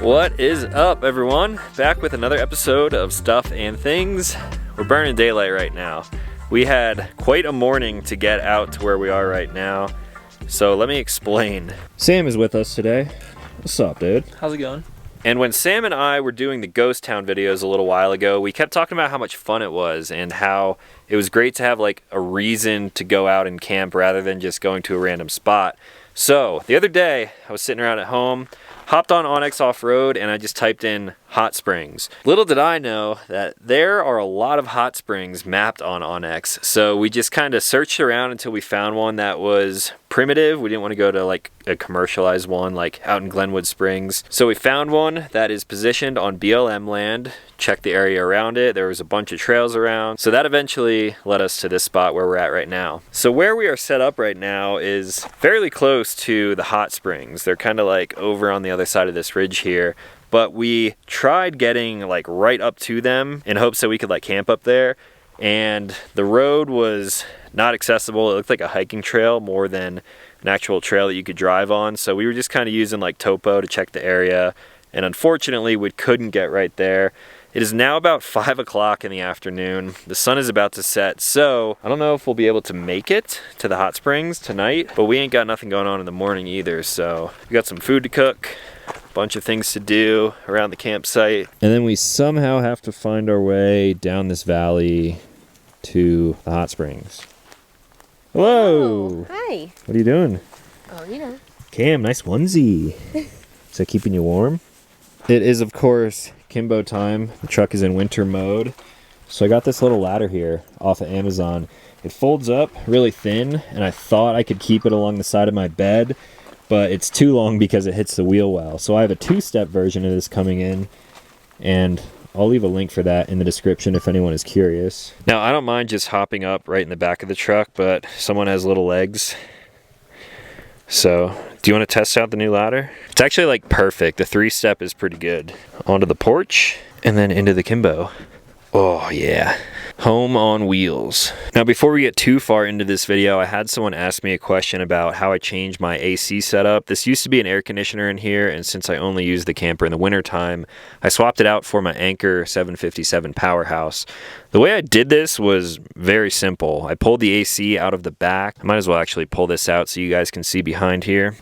What is up, everyone? Back with another episode of Stuff and Things. We're burning daylight right now. We had quite a morning to get out to where we are right now. So let me explain. Sam is with us today. What's up, dude? How's it going? And when Sam and I were doing the Ghost Town videos a little while ago, we kept talking about how much fun it was and how it was great to have like a reason to go out and camp rather than just going to a random spot. So the other day, I was sitting around at home, hopped on Onyx Off-Road, and I just typed in hot springs. Little did I know that there are a lot of hot springs mapped on Onyx. So we just kind of searched around until we found one that was primitive. We didn't want to go to like a commercialized one like out in Glenwood Springs. So we found one that is positioned on BLM land, checked the area around it. There was a bunch of trails around. So that eventually led us to this spot where we're at right now. So where we are set up right now is fairly close to the hot springs. They're kind of like over on the other side of this ridge here. But we tried getting like right up to them in hopes that we could like camp up there. And the road was not accessible. It looked like a hiking trail more than an actual trail that you could drive on. So we were just kind of using like topo to check the area. And unfortunately, we couldn't get right there. It is now about 5 o'clock in the afternoon. The sun is about to set. So I don't know if we'll be able to make it to the hot springs tonight, but we ain't got nothing going on in the morning either. So we got some food to cook, a bunch of things to do around the campsite. And then we somehow have to find our way down this valley to the hot springs. Hello. Oh, hi. What are you doing? Oh, you know. Cam, nice onesie. Is that keeping you warm? It is, of course, Kimbo time. The truck is in winter mode. So I got this little ladder here off of Amazon. It folds up really thin, and I thought I could keep it along the side of my bed, but it's too long because it hits the wheel well. So I have a 2-step version of this coming in, and I'll leave a link for that in the description if anyone is curious. Now, I don't mind just hopping up right in the back of the truck, but someone has little legs. So, do you want to test out the new ladder? It's actually like perfect. The 3-step is pretty good. Onto the porch and then into the Kimbo. Oh yeah. Home on wheels. Now before we get too far into this video, I had someone ask me a question about how I changed my AC setup. This used to be an air conditioner in here, and since I only use the camper in the wintertime, I swapped it out for my Anchor 757 Powerhouse. The way I did this was very simple. I pulled the AC out of the back. I might as well actually pull this out so you guys can see behind here.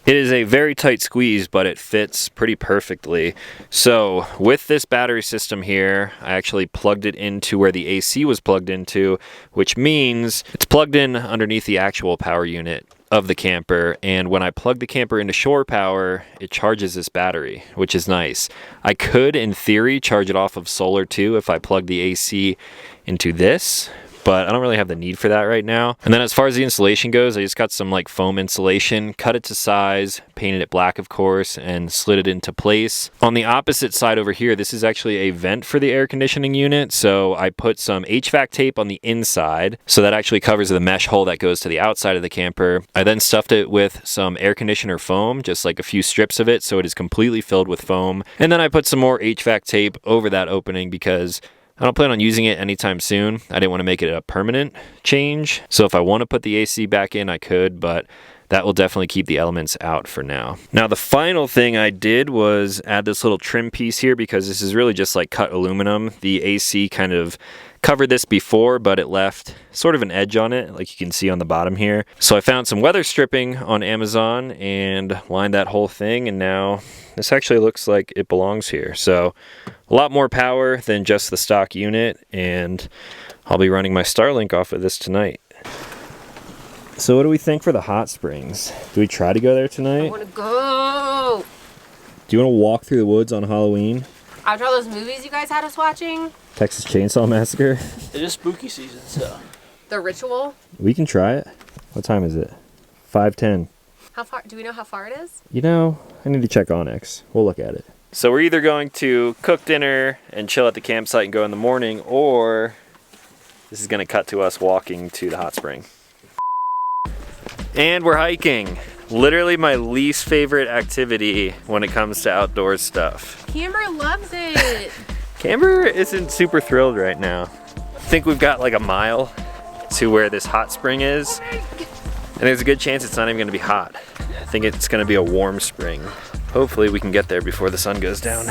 It is a very tight squeeze, but it fits pretty perfectly. So with this battery system here, I actually plugged it into where the AC was plugged into, which means it's plugged in underneath the actual power unit of the camper. And when I plug the camper into shore power, it charges this battery, which is nice. I could, in theory, charge it off of solar too if I plug the AC into this, but I don't really have the need for that right now. And then as far as the insulation goes, I just got some like foam insulation, cut it to size, painted it black of course, and slid it into place. On the opposite side over here, this is actually a vent for the air conditioning unit. So I put some HVAC tape on the inside. So that actually covers the mesh hole that goes to the outside of the camper. I then stuffed it with some air conditioner foam, just like a few strips of it. So it is completely filled with foam. And then I put some more HVAC tape over that opening because I don't plan on using it anytime soon. I didn't want to make it a permanent change. So if I want to put the AC back in, I could, but that will definitely keep the elements out for now. Now, the final thing I did was add this little trim piece here because this is really just like cut aluminum. The AC kind of covered this before, but it left sort of an edge on it, like you can see on the bottom here. So I found some weather stripping on Amazon and lined that whole thing, and now this actually looks like it belongs here. So a lot more power than just the stock unit, and I'll be running my Starlink off of this tonight. So what do we think for the hot springs? Do we try to go there tonight? I want to go. Do you want to walk through the woods on Halloween? After all those movies you guys had us watching? Texas Chainsaw Massacre? It is spooky season, so. The Ritual? We can try it. What time is it? 5:10. How far? Do we know how far it is? You know, I need to check Onyx. We'll look at it. So we're either going to cook dinner and chill at the campsite and go in the morning, or this is going to cut to us walking to the hot spring. And we're hiking. Literally my least favorite activity when it comes to outdoor stuff. Camber loves it. Camber isn't super thrilled right now. I think we've got like a mile to where this hot spring is. And there's a good chance it's not even gonna be hot. I think it's gonna be a warm spring. Hopefully we can get there before the sun goes down.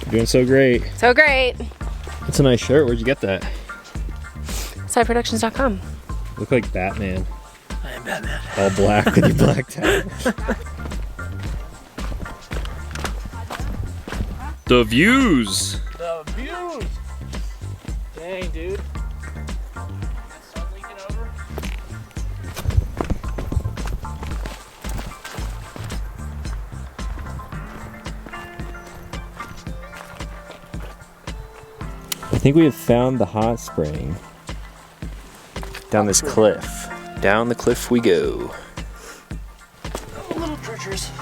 You're doing so great. So great. That's a nice shirt. Where'd you get that? Sideproductions.com. Look like Batman. I am Batman. All black with your black tie. The views. The views. Dang, dude. Sun leaking over. I think we have found the hot spring. Down this cliff. Down the cliff we go. A little treacherous.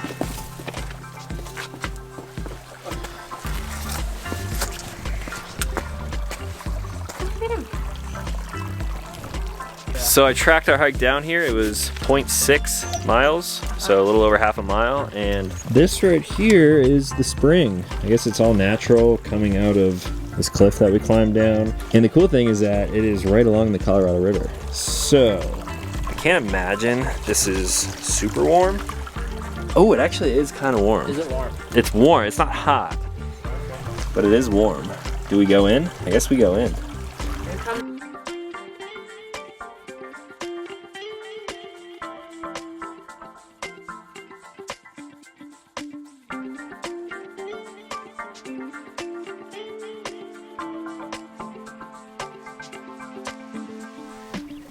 So I tracked our hike down here. It was 0.6 miles, so a little over half a mile. And this right here is the spring. I guess it's all natural coming out of this cliff that we climbed down. And the cool thing is that it is right along the Colorado River. So I can't imagine this is super warm. Oh, it actually is kind of warm. Is it warm? It's warm. It's not hot, but it is warm. Do we go in? I guess we go in.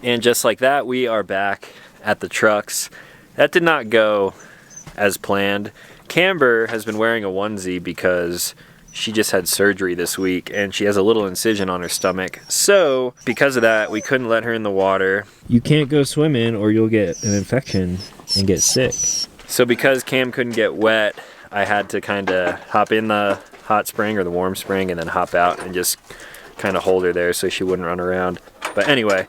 And just like that, we are back at the trucks. That did not go as planned. Camber has been wearing a onesie because she just had surgery this week and she has a little incision on her stomach. So because of that, we couldn't let her in the water. You can't go swimming or you'll get an infection and get sick. So because Cam couldn't get wet, I had to kind of hop in the hot spring or the warm spring and then hop out and just kind of hold her there so she wouldn't run around. But anyway,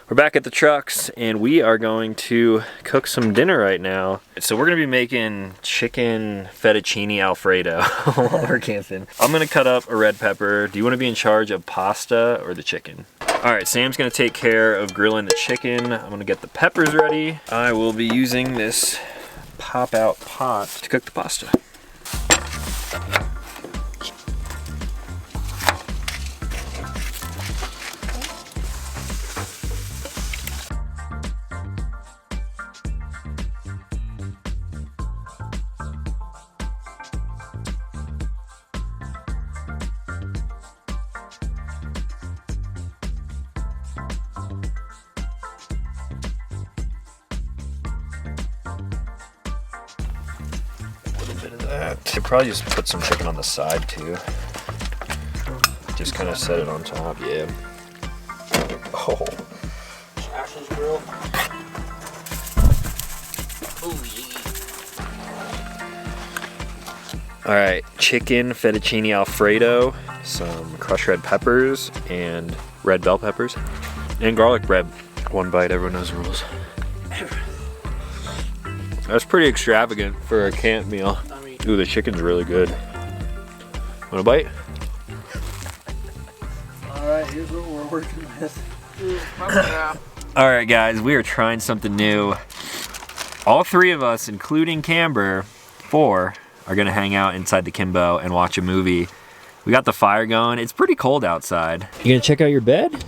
we're back at the trucks and we are going to cook some dinner right now. So we're gonna be making chicken fettuccine alfredo while we're camping. I'm gonna cut up a red pepper. Do you wanna be in charge of pasta or the chicken? All right, Sam's gonna take care of grilling the chicken. I'm gonna get the peppers ready. I will be using this pop-out pot to cook the pasta. Could probably just put some chicken on the side too. Just kind of set it on top, yeah. Oh. Ashley's grill. Oh, yeah. All right, chicken fettuccine alfredo, some crushed red peppers and red bell peppers, and garlic bread. One bite, everyone knows the rules. That's pretty extravagant for a camp meal. Ooh, the chicken's really good. Want a bite? Alright, here's what we're working with. All right, guys, we are trying something new. All three of us, including Camber, 4, are gonna hang out inside the Kimbo and watch a movie. We got the fire going. It's pretty cold outside. You gonna check out your bed?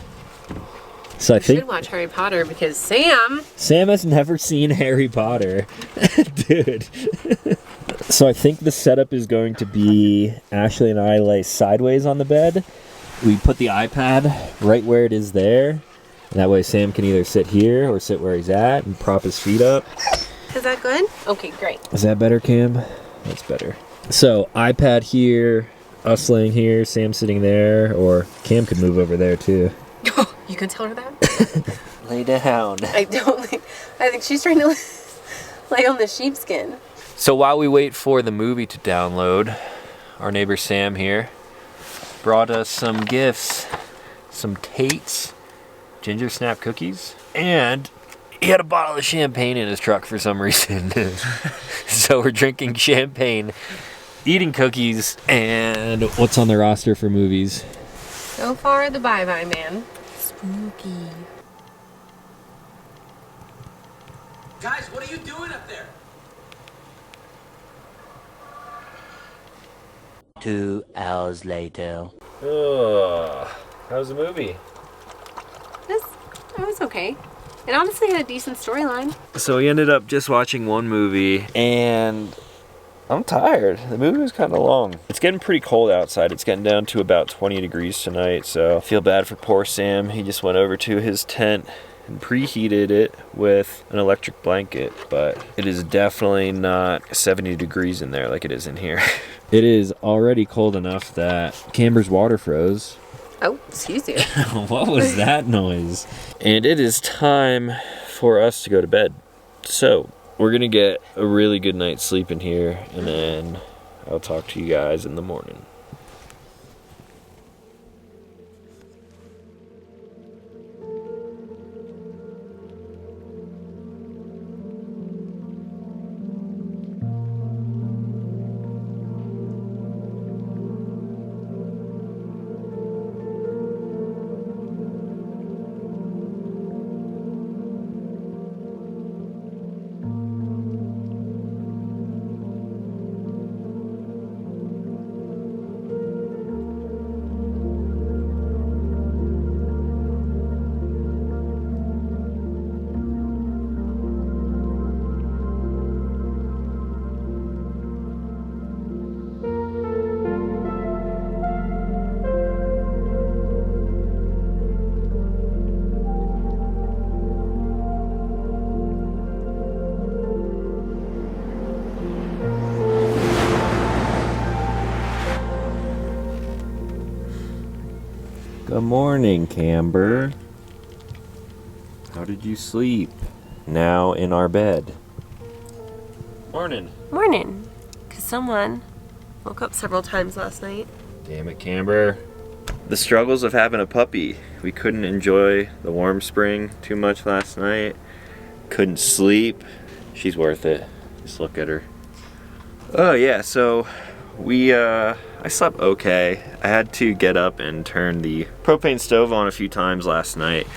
So I think should watch Harry Potter because Sam has never seen Harry Potter. Dude. So I think the setup is going to be Ashley and I lay sideways on the bed. We put the iPad right where it is there. And that way Sam can either sit here or sit where he's at and prop his feet up. Is that good? Okay, great. Is that better, Cam? That's better. So iPad here, us laying here, Sam sitting there, or Cam could move over there too. You can tell her that? Lay down. I think she's trying to lay on the sheepskin. So while we wait for the movie to download, our neighbor Sam here brought us some gifts. Some Tate's ginger snap cookies, and he had a bottle of champagne in his truck for some reason. So we're drinking champagne, eating cookies, and what's on the roster for movies? So far, the Bye Bye Man. Spooky. Guys, what are you doing up there? 2 hours later. How's the movie? It was okay. It honestly had a decent storyline. So we ended up just watching one movie, and I'm tired. The movie was kind of long. It's getting pretty cold outside. It's getting down to about 20 degrees tonight, so I feel bad for poor Sam. He just went over to his tent and preheated it with an electric blanket, but it is definitely not 70 degrees in there like it is in here. It is already cold enough that Camber's water froze. Oh, excuse you. What was that noise? And it is time for us to go to bed. So, we're gonna get a really good night's sleep in here, and then I'll talk to you guys in the morning. Good morning, Camber. How did you sleep? Now in our bed. Morning. Morning. Because someone woke up several times last night. Damn it, Camber. The struggles of having a puppy. We couldn't enjoy the warm spring too much last night. Couldn't sleep. She's worth it. Just look at her. Oh yeah, so I slept okay. I had to get up and turn the propane stove on a few times last night,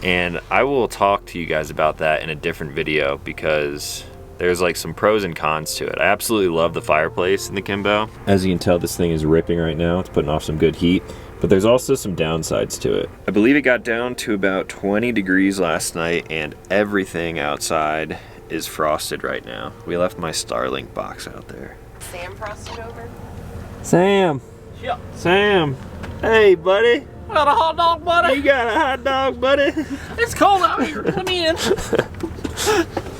and I will talk to you guys about that in a different video because there's like some pros and cons to it. I absolutely love the fireplace in the Kimbo. As you can tell, this thing is ripping right now. It's putting off some good heat, but there's also some downsides to it. I believe it got down to about 20 degrees last night, and everything outside is frosted right now. We left my Starlink box out there. Sam frosted over. Sam. Yeah. Sam. Hey, buddy. Got a hot dog, buddy. You got a hot dog, buddy? It's cold out here. Let me in.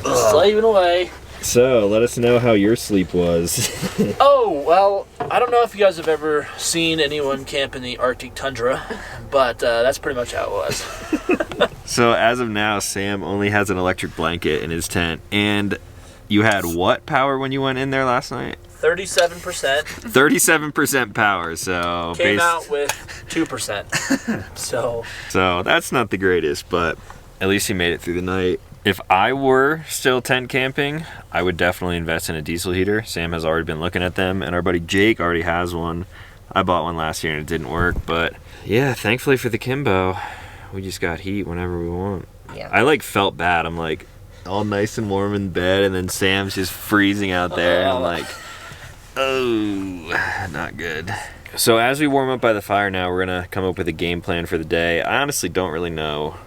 Slaving away. So, let us know how your sleep was. Oh, well, I don't know if you guys have ever seen anyone camp in the Arctic tundra, but that's pretty much how it was. So, as of now, Sam only has an electric blanket in his tent. And you had what power when you went in there last night? 37%. 37% power, so... Came out with 2%. So that's not the greatest, but at least he made it through the night. If I were still tent camping, I would definitely invest in a diesel heater. Sam has already been looking at them, and our buddy Jake already has one. I bought one last year and it didn't work, but yeah, thankfully for the Kimbo, we just got heat whenever we want. Yeah. I felt bad. I'm like all nice and warm in bed, and then Sam's just freezing out there. I'm like, oh, not good. So as we warm up by the fire now, we're gonna come up with a game plan for the day. I honestly don't really know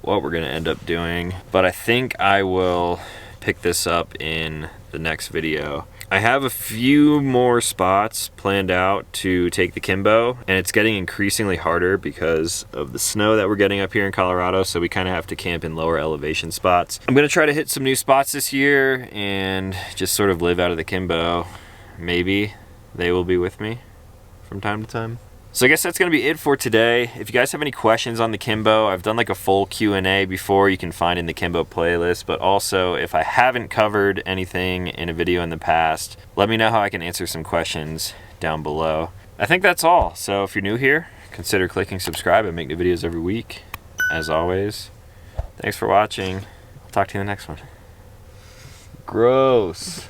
what we're gonna end up doing, but I think I will pick this up in the next video. I have a few more spots planned out to take the Kimbo, and it's getting increasingly harder because of the snow that we're getting up here in Colorado, so we kind of have to camp in lower elevation spots. I'm gonna try to hit some new spots this year and just sort of live out of the Kimbo. Maybe they will be with me from time to time. So I guess that's going to be it for today. If you guys have any questions on the Kimbo, I've done like a full Q&A before you can find in the Kimbo playlist, but also if I haven't covered anything in a video in the past, let me know how I can answer some questions down below. I think that's all. So if you're new here, consider clicking subscribe. I make new videos every week. As always, thanks for watching. I'll talk to you in the next one. Gross.